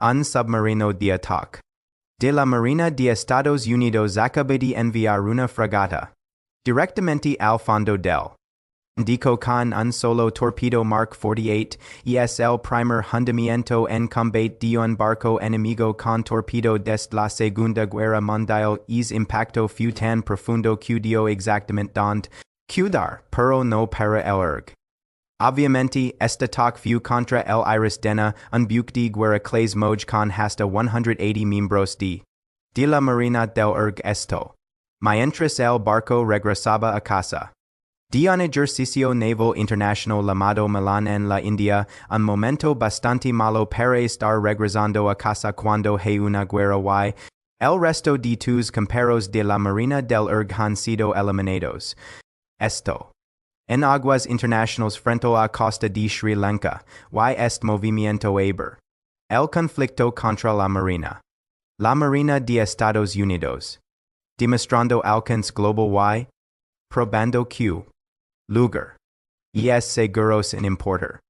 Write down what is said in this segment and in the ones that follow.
Un submarino de ataque. De la Marina de Estados Unidos acaba de enviar una fragata directamente al fondo del Indico con un solo torpedo Mark 48 y es el primer hundimiento en combate de un barco enemigo con torpedo desde la Segunda Guerra Mundial. Es impacto fue tan profundo que dio exactamente donde quedar, pero no para el erg. Obviamente, este ataque fue contra el Iris dena un buque de guerra clase moj con hasta 180 miembros de la Marina del erg Esto. Mientras el barco regresaba a casa de un ejercicio naval internacional llamado Milan en la India, un momento bastante malo para estar regresando a casa cuando hay una guerra y el resto de tus compañeros de la Marina del erg han sido eliminados. Esto. En aguas internacionales frente a costa de Sri Lanka, y este movimiento aber. El conflicto contra la Marina. La Marina de Estados Unidos. Demostrando alcance global y probando que lugar. Es seguros en importar.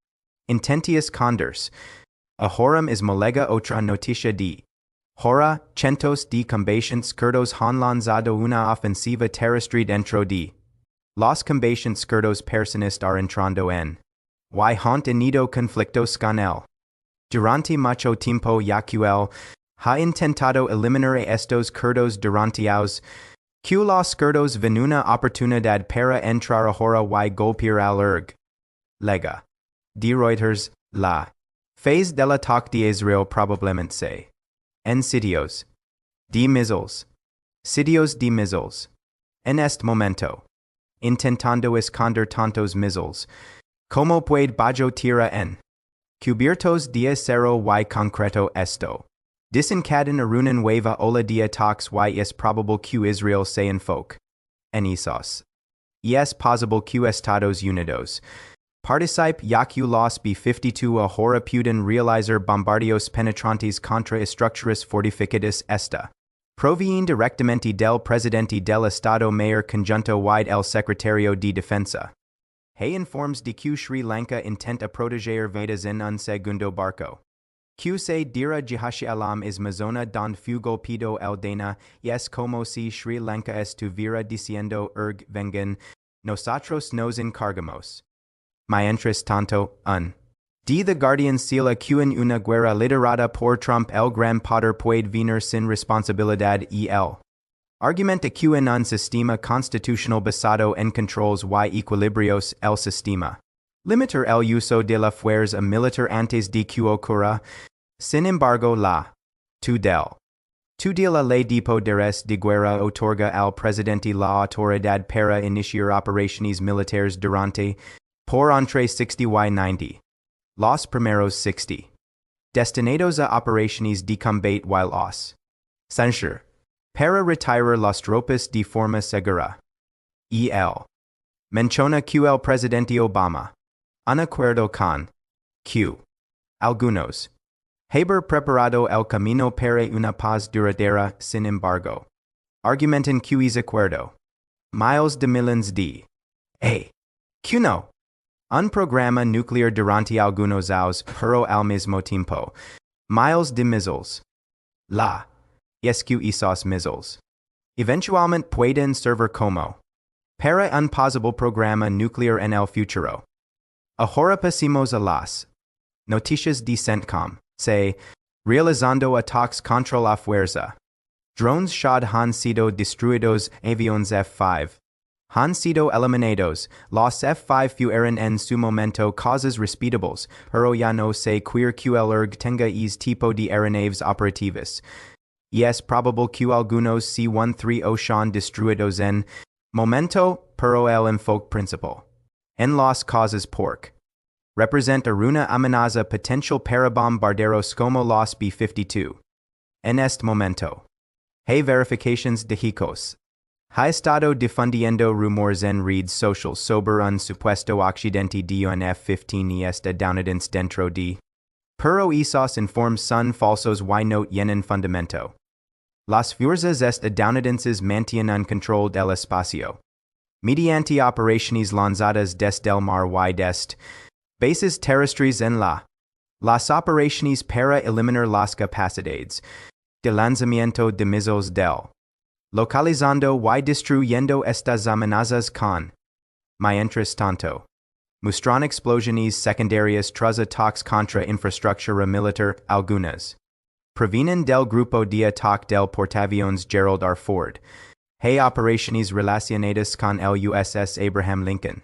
Intentias conders. Ahora es molega otra noticia de hora, cientos de combatientes kurdos han lanzado una ofensiva terrestre dentro de los combatientes kurdos personas estar entrando en y han tenido conflictos con él. Durante mucho tiempo Yacuel ha intentado eliminar a estos kurdos durante años que los kurdos ven una oportunidad para entrar ahora y golpear al erg. Lega. De Reuters, la phase del ataque de Israel probablemente se en sitios de missiles. Sitios de missiles. En este momento. Intentando esconder tantos missiles. Como puede bajo tierra en cubiertos de acero y concreto esto. Desencadena una nueva ola de ataques y es probable que Israel se enfoque en esos. Y es posible que Estados Unidos participe ya que los B-52 ahora pueden realizar bombardeos penetrantes contra estructuras fortificadas esta. Provien directamente del presidente del Estado Mayor Conjunto y el secretario de Defensa. He informes de que Sri Lanka intenta proteger vidas en un segundo barco. Que se dira Jihashi alam es mazona don fugol pido el dena y es como si Sri Lanka estuviera diciendo erg vengan, nosotros nos encargamos. Mientras tanto, de The Guardian sila que en una guerra liderada por Trump el gran poder puede venir sin responsabilidad y el argumenta que en un sistema constitucional basado en controls y equilibrios el sistema limitar el uso de la fuerza militar antes de que ocurra. Sin embargo, la de la ley de poderes de guerra otorga al presidente la autoridad para iniciar operaciones militares durante, por entre 60 y 90. Los primeros 60. Destinados a operaciones de combate y los censure. Para retirar las tropas de forma segura. Y el menciona que el presidente Obama, un acuerdo con que algunos haber preparado el camino para una paz duradera, sin embargo. Argumentan que es acuerdo. Miles de millions de que no. Un programa nuclear durante algunos años, pero al mismo tiempo. Miles de missiles. La. Es que esos missiles. Eventualmente pueden servir como. Para un posible programa nuclear en el futuro. Ahora pasemos a las noticias de CENTCOM. Se, realizando ataques contra la fuerza. Drones Shad han sido destruidos, aviones F-5. Han sido eliminados, los F-5 fueron en su momento cosas respetables, pero ya no se queer que el erg tenga es tipo de aeronaves operativas. Y es probable que algunos C-13 Ocean destruidos en momento, pero el enfoque principal. En las cosas porque representa una amenaza potencial para bombarderos como los B-52. En este momento. Hay verifications de hechos. Ha estado difundiendo rumores en redes sociales sobre un supuesto accidente de un F-15 y estadounidense dentro de. Pero esos informes son falsos y no tienen fundamento. Las fuerzas estadounidenses mantienen un control del espacio. Mediante operaciones lanzadas desde el mar y desde bases terrestres en la Las operaciones para eliminar las capacidades de lanzamiento de misiles del localizando y destruyendo estas amenazas con, mientras tanto, mostran explosiones secundarias tras ataques contra infraestructura militar algunas. Provienen del grupo de ataque del portaaviones Gerald R. Ford. Hay operaciones relacionadas con el USS Abraham Lincoln.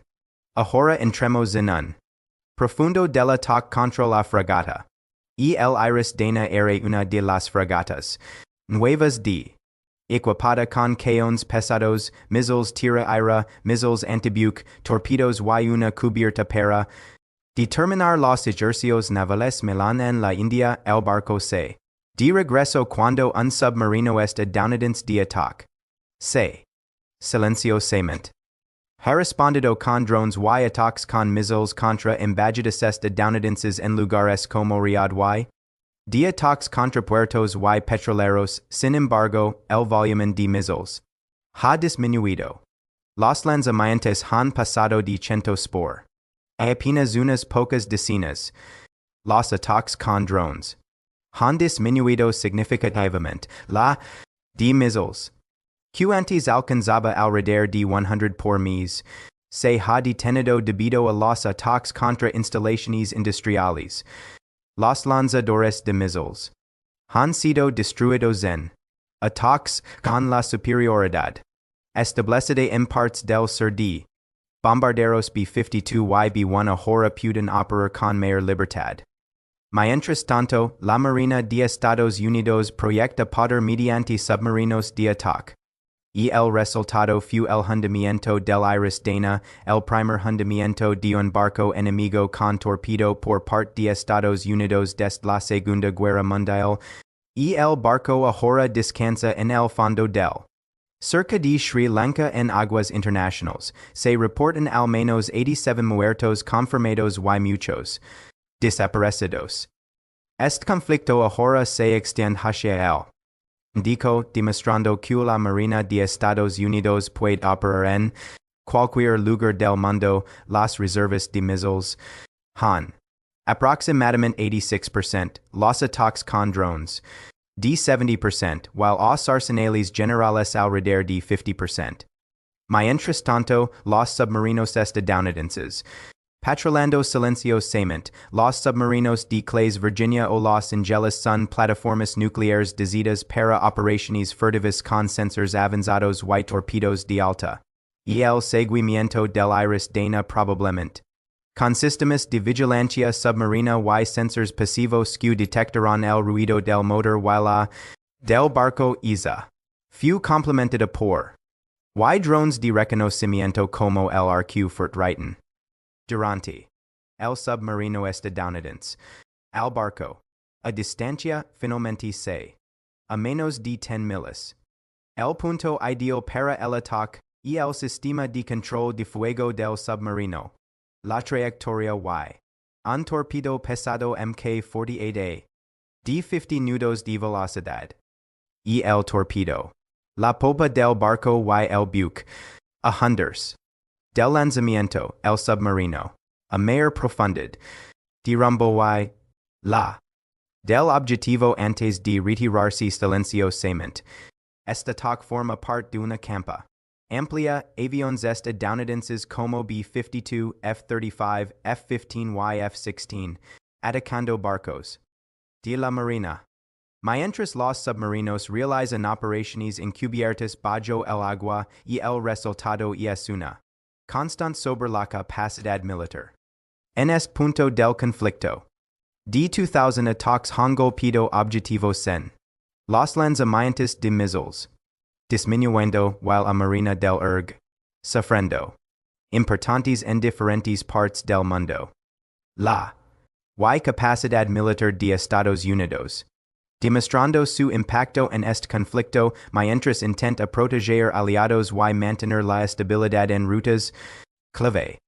Ahora entremos en un profundo del ataque contra la fragata. Y el Iris Dana era una de las fragatas nuevas de equipada con cañones pesados, misiles tierra-aire, misiles antibuque, torpedos y una cubierta para determinar los ejercicios navales Milan en la India. El barco se de regreso cuando un submarino estadounidense de ataque se silenciosamente ha respondido con drones y ataques con misiles contra embajadas estadounidenses en lugares como Riyadh y de ataques contra puertos y petroleros. Sin embargo, el volumen de misiles ha disminuido. Los lanzamientos han pasado de cientos por a apenas unas pocas decenas. Los ataques con drones han disminuido significativamente. La de misiles que antes alcanzaba alrededor de 100 por mes, se ha detenido debido a los ataques contra instalaciones industriales. Los lanzadores de misiles han sido destruidos en ataques con la superioridad establecida en partes del sur de bombarderos B-52 y B-1. Ahora pueden operar con mayor libertad. Mientras tanto, la Marina de Estados Unidos proyecta poder mediante submarinos de ataque. Y el resultado fue el hundimiento del Iris Dana, el primer hundimiento de un barco enemigo con torpedo por parte de Estados Unidos desde la Segunda Guerra Mundial, y el barco ahora descansa en el fondo del cerca de Sri Lanka. En aguas internacionales, se reportan al menos 87 muertos confirmados y muchos desaparecidos. Este conflicto ahora se extiende hacia el Indico, demostrando que la Marina de Estados Unidos puede operar en cualquier lugar del mundo. Las reservas de misiles han aproximadamente 86%, los ataques con drones de 70%, while los arsenales generales alrededor de 50%. Mientras tanto, los submarinos estadounidenses patrulando silenciosamente, los submarinos de clase Virginia o Los Angeles son plataformas nucleares diseñadas para operaciones furtivas con sensores avanzados y torpedos de alta y el seguimiento del Iris Dana probablemente con sistemas de vigilancia submarina y sensores pasivos que detectarán el ruido del motor y la del barco. Isa fue complementada por y drones de reconocimiento como el RQ FUERTE. Durante el submarino estadounidense, al barco, a distancia finalmente se a menos de 10 millas. El punto ideal para el ataque y el sistema de control de fuego del submarino. La trayectoria y un torpedo pesado Mk-48A de 50 nudos de velocidad. Y el torpedo. La popa del barco y el buque. A hunders. Del lanzamiento, el submarino, a mayor profundidad, de rumbo y la del objetivo antes de retirarse silenciosamente. Este ataque forma parte de una campa amplia. Aviones estadounidenses como B-52, F-35, F-15 y F-16, atacando barcos de la Marina. Mientras los submarinos realizan operaciones encubiertas bajo el agua y el resultado es una constant sobre la capacidad militar. En este punto del conflicto, de 2000 ataques han golpeado objetivos en los lanzamientos de misiles, disminuyendo while a Marina del ERG, sufriendo importantes en diferentes partes del mundo. La y capacidad militar de Estados Unidos, demostrando su impacto en este conflicto mientras intenta proteger aliados y mantener la estabilidad en rutas clave.